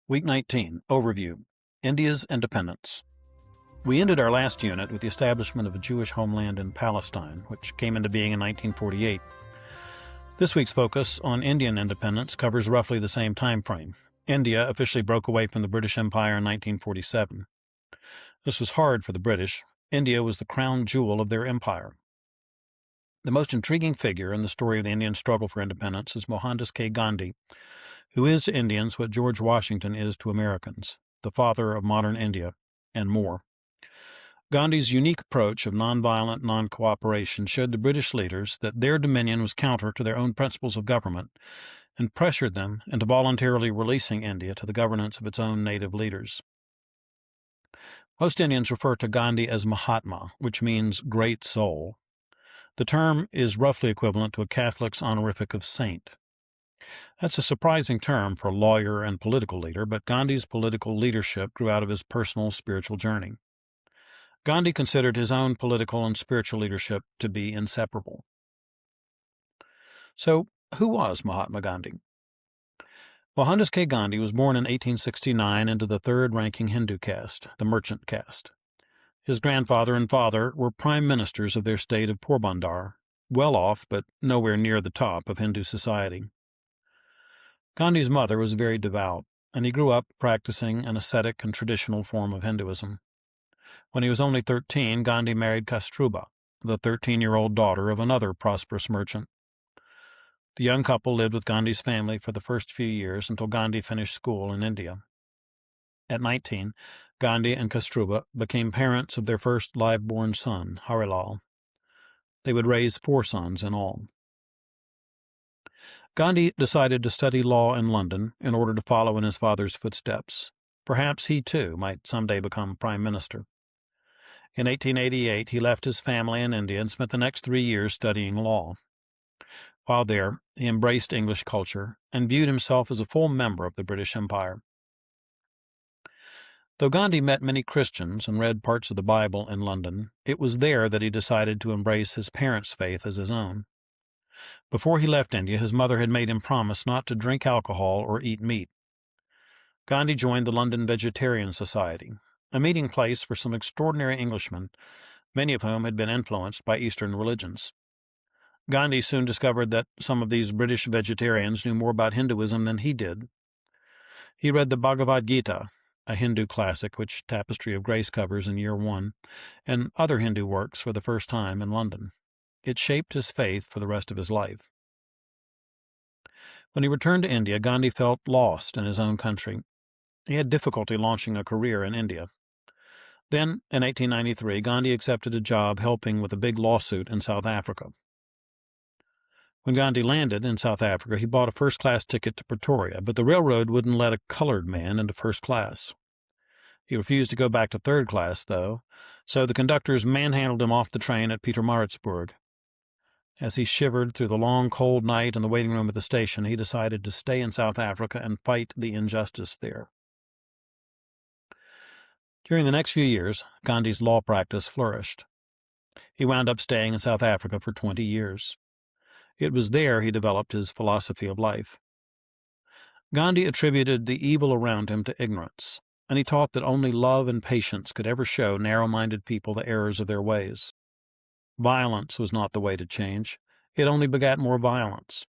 Week 19, Overview, India's Independence. We ended our last unit with the establishment of a Jewish homeland in Palestine, which came into being in 1948. This week's focus on Indian independence covers roughly the same time frame. India officially broke away from the British Empire in 1947. This was hard for the British. India was the crown jewel of their empire. The most intriguing figure in the story of the Indian struggle for independence is Mohandas K. Gandhi, who is to Indians what George Washington is to Americans, the father of modern India, and more. Gandhi's unique approach of nonviolent non-cooperation showed the British leaders that their dominion was counter to their own principles of government and pressured them into voluntarily releasing India to the governance of its own native leaders. Most Indians refer to Gandhi as Mahatma, which means great soul. The term is roughly equivalent to a Catholic's honorific of saint. That's a surprising term for a lawyer and political leader, but Gandhi's political leadership grew out of his personal spiritual journey. Gandhi considered his own political and spiritual leadership to be inseparable. So, who was Mahatma Gandhi? Mohandas K. Gandhi was born in 1869 into the third-ranking Hindu caste, the merchant caste. His grandfather and father were prime ministers of their state of Porbandar, well off but nowhere near the top of Hindu society. Gandhi's mother was very devout, and he grew up practicing an ascetic and traditional form of Hinduism. When he was only 13, Gandhi married Kastruba, the 13-year-old daughter of another prosperous merchant. The young couple lived with Gandhi's family for the first few years until Gandhi finished school in India. At 19, Gandhi and Kastruba became parents of their first live-born son, Harilal. They would raise 4 sons in all. Gandhi decided to study law in London in order to follow in his father's footsteps. Perhaps he, too, might someday become prime minister. In 1888, he left his family in India and spent the next 3 years studying law. While there, he embraced English culture and viewed himself as a full member of the British Empire. Though Gandhi met many Christians and read parts of the Bible in London, it was there that he decided to embrace his parents' faith as his own. Before he left India, his mother had made him promise not to drink alcohol or eat meat. Gandhi joined the London Vegetarian Society, a meeting place for some extraordinary Englishmen, many of whom had been influenced by Eastern religions. Gandhi soon discovered that some of these British vegetarians knew more about Hinduism than he did. He read the Bhagavad Gita, a Hindu classic which Tapestry of Grace covers in Year 1, and other Hindu works for the first time in London. It shaped his faith for the rest of his life. When he returned to India, Gandhi felt lost in his own country. He had difficulty launching a career in India. Then, in 1893, Gandhi accepted a job helping with a big lawsuit in South Africa. When Gandhi landed in South Africa, he bought a first-class ticket to Pretoria, but the railroad wouldn't let a colored man into first class. He refused to go back to third class, though, so the conductors manhandled him off the train at Pietermaritzburg. As he shivered through the long, cold night in the waiting room at the station, he decided to stay in South Africa and fight the injustice there. During the next few years, Gandhi's law practice flourished. He wound up staying in South Africa for 20 years. It was there he developed his philosophy of life. Gandhi attributed the evil around him to ignorance, and he taught that only love and patience could ever show narrow-minded people the errors of their ways. Violence was not the way to change. It only begat more violence.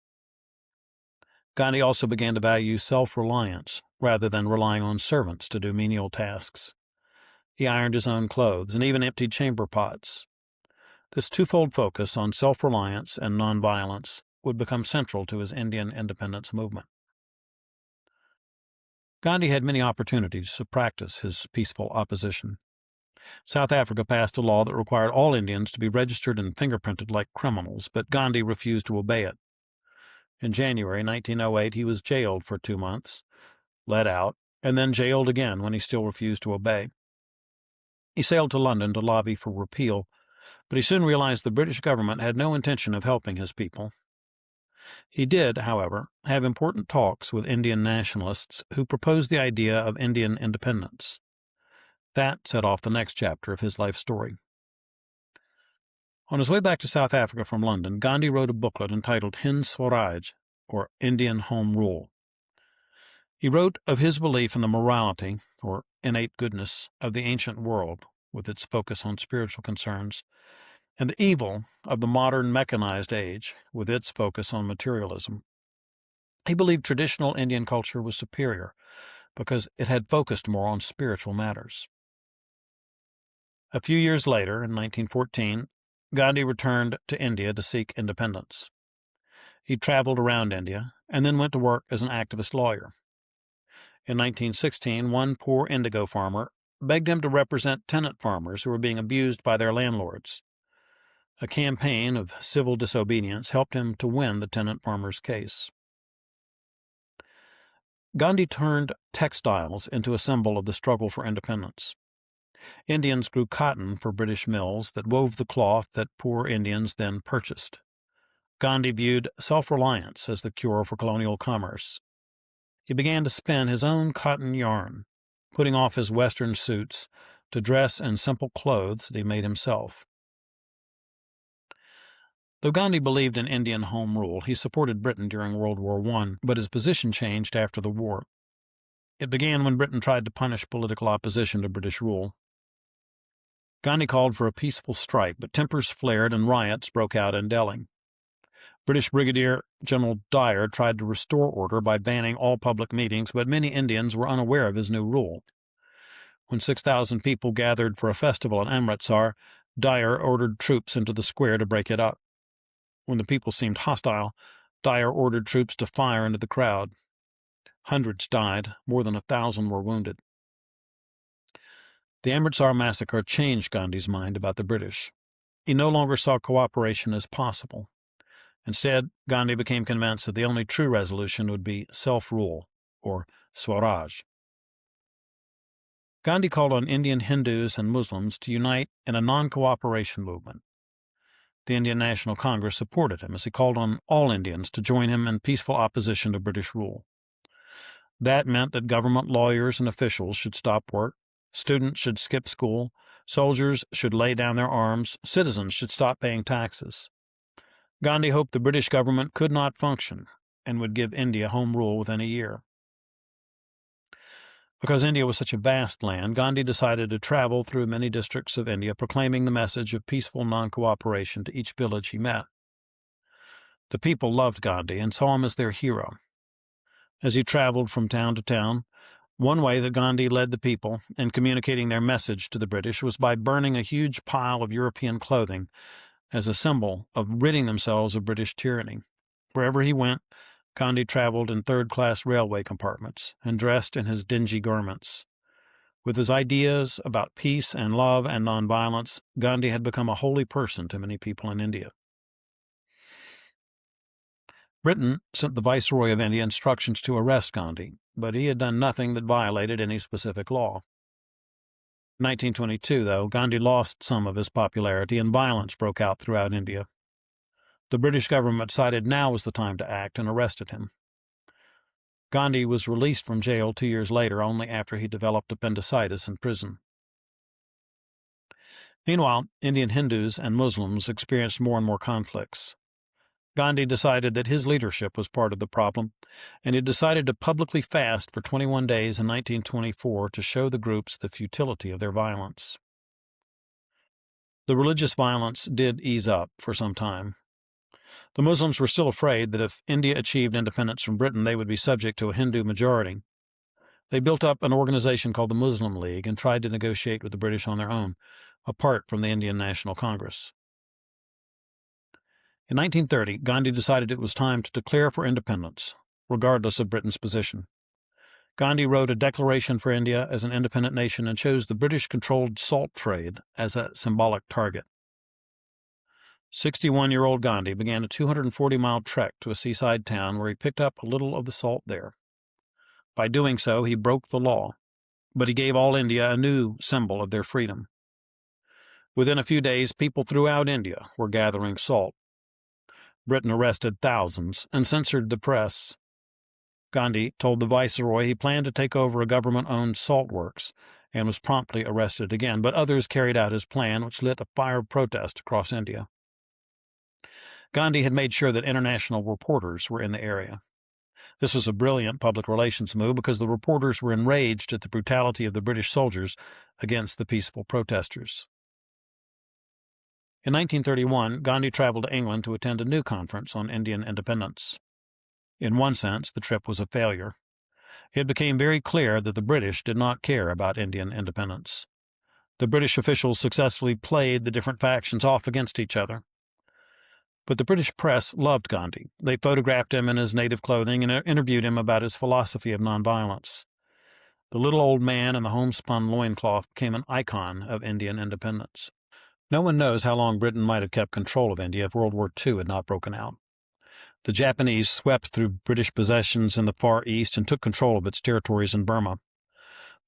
Gandhi also began to value self-reliance rather than relying on servants to do menial tasks. He ironed his own clothes and even emptied chamber pots. This twofold focus on self-reliance and nonviolence would become central to his Indian independence movement. Gandhi had many opportunities to practice his peaceful opposition. South Africa passed a law that required all Indians to be registered and fingerprinted like criminals, but Gandhi refused to obey it. In January 1908, he was jailed for 2 months, let out, and then jailed again when he still refused to obey. He sailed to London to lobby for repeal, but he soon realized the British government had no intention of helping his people. He did, however, have important talks with Indian nationalists who proposed the idea of Indian independence. That set off the next chapter of his life story. On his way back to South Africa from London, Gandhi wrote a booklet entitled Hind Swaraj, or Indian Home Rule. He wrote of his belief in the morality, or innate goodness, of the ancient world, with its focus on spiritual concerns, and the evil of the modern mechanized age, with its focus on materialism. He believed traditional Indian culture was superior because it had focused more on spiritual matters. A few years later, in 1914, Gandhi returned to India to seek independence. He traveled around India and then went to work as an activist lawyer. In 1916, one poor indigo farmer begged him to represent tenant farmers who were being abused by their landlords. A campaign of civil disobedience helped him to win the tenant farmer's case. Gandhi turned textiles into a symbol of the struggle for independence. Indians grew cotton for British mills that wove the cloth that poor Indians then purchased. Gandhi viewed self-reliance as the cure for colonial commerce. He began to spin his own cotton yarn, putting off his Western suits to dress in simple clothes that he made himself. Though Gandhi believed in Indian home rule, he supported Britain during World War I, but his position changed after the war. It began when Britain tried to punish political opposition to British rule. Gandhi called for a peaceful strike, but tempers flared and riots broke out in Delhi. British Brigadier General Dyer tried to restore order by banning all public meetings, but many Indians were unaware of his new rule. When 6,000 people gathered for a festival in Amritsar, Dyer ordered troops into the square to break it up. When the people seemed hostile, Dyer ordered troops to fire into the crowd. Hundreds died, more than 1,000 were wounded. The Amritsar massacre changed Gandhi's mind about the British. He no longer saw cooperation as possible. Instead, Gandhi became convinced that the only true resolution would be self-rule, or Swaraj. Gandhi called on Indian Hindus and Muslims to unite in a non-cooperation movement. The Indian National Congress supported him as he called on all Indians to join him in peaceful opposition to British rule. That meant that government lawyers and officials should stop work, students should skip school, soldiers should lay down their arms, citizens should stop paying taxes. Gandhi hoped the British government could not function and would give India home rule within a year. Because India was such a vast land, Gandhi decided to travel through many districts of India, proclaiming the message of peaceful non-cooperation to each village he met. The people loved Gandhi and saw him as their hero. As he traveled from town to town, one way that Gandhi led the people in communicating their message to the British was by burning a huge pile of European clothing as a symbol of ridding themselves of British tyranny. Wherever he went, Gandhi traveled in third-class railway compartments and dressed in his dingy garments. With his ideas about peace and love and nonviolence, Gandhi had become a holy person to many people in India. Britain sent the Viceroy of India instructions to arrest Gandhi, but he had done nothing that violated any specific law. In 1922, though, Gandhi lost some of his popularity and violence broke out throughout India. The British government decided now was the time to act and arrested him. Gandhi was released from jail 2 years later, only after he developed appendicitis in prison. Meanwhile, Indian Hindus and Muslims experienced more and more conflicts. Gandhi decided that his leadership was part of the problem, and he decided to publicly fast for 21 days in 1924 to show the groups the futility of their violence. The religious violence did ease up for some time. The Muslims were still afraid that if India achieved independence from Britain, they would be subject to a Hindu majority. They built up an organization called the Muslim League and tried to negotiate with the British on their own, apart from the Indian National Congress. In 1930, Gandhi decided it was time to declare for independence, regardless of Britain's position. Gandhi wrote a declaration for India as an independent nation and chose the British-controlled salt trade as a symbolic target. 61-year-old Gandhi began a 240-mile trek to a seaside town where he picked up a little of the salt there. By doing so, he broke the law, but he gave all India a new symbol of their freedom. Within a few days, people throughout India were gathering salt. Britain arrested thousands and censored the press. Gandhi told the viceroy he planned to take over a government-owned salt works and was promptly arrested again, but others carried out his plan, which lit a fire of protest across India. Gandhi had made sure that international reporters were in the area. This was a brilliant public relations move because the reporters were enraged at the brutality of the British soldiers against the peaceful protesters. In 1931, Gandhi traveled to England to attend a new conference on Indian independence. In one sense, the trip was a failure. It became very clear that the British did not care about Indian independence. The British officials successfully played the different factions off against each other. But the British press loved Gandhi. They photographed him in his native clothing and interviewed him about his philosophy of nonviolence. The little old man in the homespun loincloth became an icon of Indian independence. No one knows how long Britain might have kept control of India if World War II had not broken out. The Japanese swept through British possessions in the Far East and took control of its territories in Burma.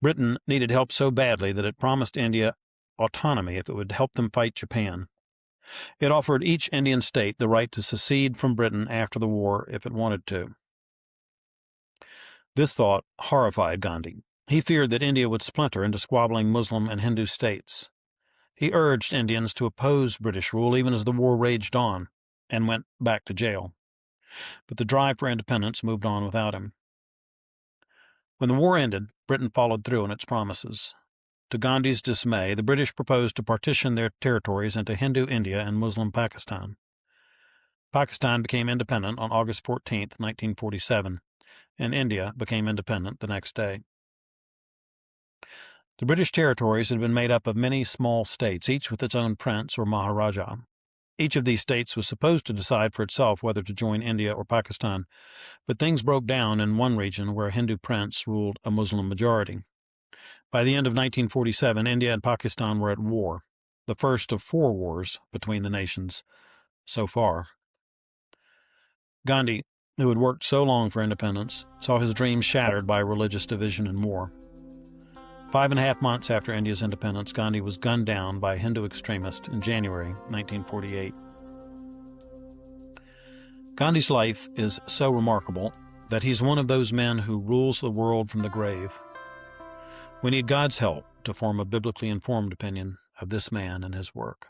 Britain needed help so badly that it promised India autonomy if it would help them fight Japan. It offered each Indian state the right to secede from Britain after the war if it wanted to. This thought horrified Gandhi. He feared that India would splinter into squabbling Muslim and Hindu states. He urged Indians to oppose British rule even as the war raged on, and went back to jail. But the drive for independence moved on without him. When the war ended, Britain followed through on its promises. To Gandhi's dismay, the British proposed to partition their territories into Hindu India and Muslim Pakistan. Pakistan became independent on August 14, 1947, and India became independent the next day. The British territories had been made up of many small states, each with its own prince or Maharaja. Each of these states was supposed to decide for itself whether to join India or Pakistan, but things broke down in one region where a Hindu prince ruled a Muslim majority. By the end of 1947, India and Pakistan were at war, the first of 4 wars between the nations so far. Gandhi, who had worked so long for independence, saw his dreams shattered by religious division and war. 5.5 months after India's independence, Gandhi was gunned down by a Hindu extremist in January 1948. Gandhi's life is so remarkable that he's one of those men who rules the world from the grave. We need God's help to form a biblically informed opinion of this man and his work.